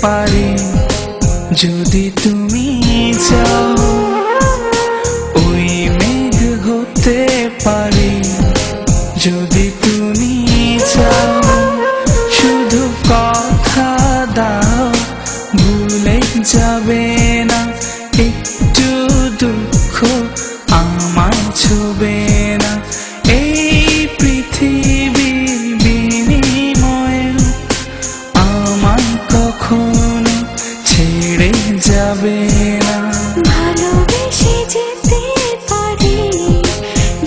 পারি যদি তুমি চাও, ওই মেঘ হতে পারি যদি তুমি চাও। শুধু কথা দাও ভুলে যাবে না, একটু দুঃখ আমায় ছুবে না। এই পৃথিবীর বিনিময়ে আমায় কখনো ছেড়ে যাবে না। ভালোবেসে যেতে পারি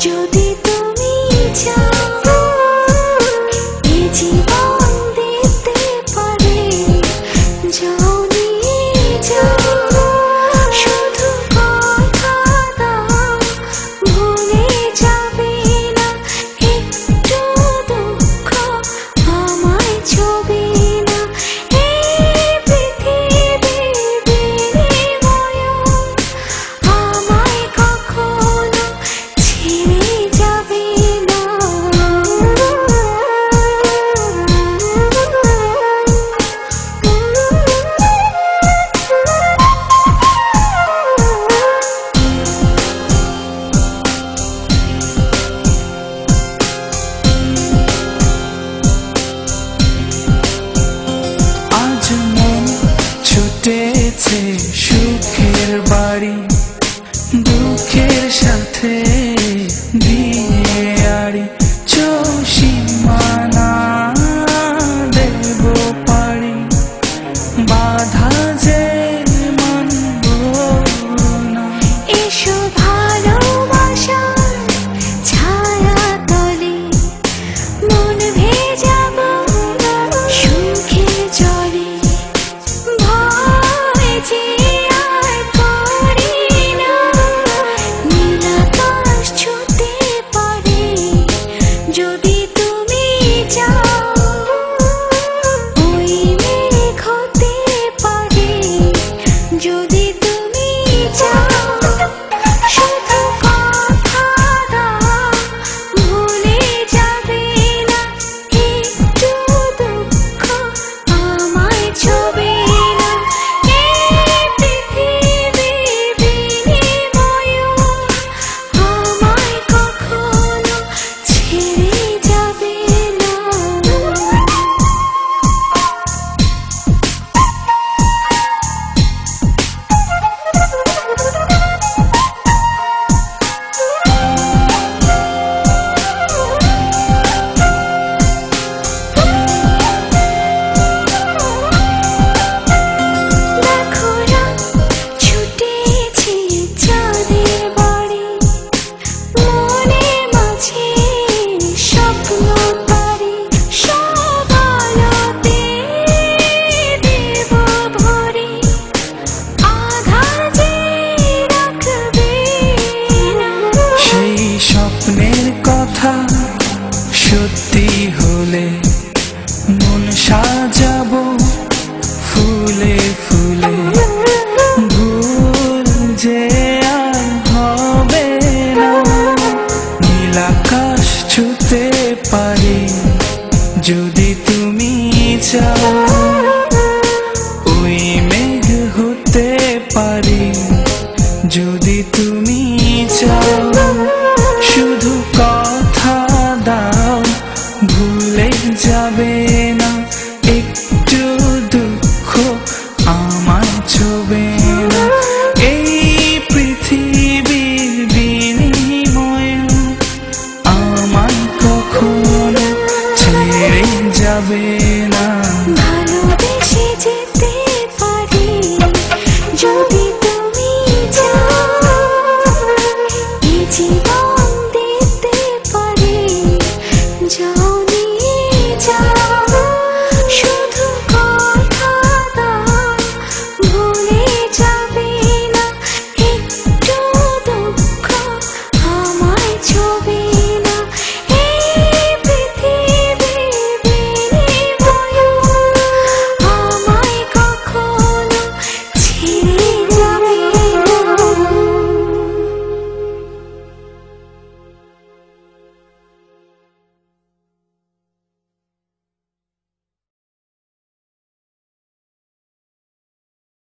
যদি তুমি চাও, এ জীবন দিতে পারি যাও নিয়ে যাও। শুধু কথা দাও ভুলে যাবে না, একটু দুঃখ আমায় ছবে না। এই পৃথিবীর বিনিময়ে আমায় কখনো ছেড়ে যাবে না। আজ মন ছুটেছে সুখের বাড়ি, দুঃখের সাথে দিয়ে আড়ি। সীমানা দেব পারি বাধা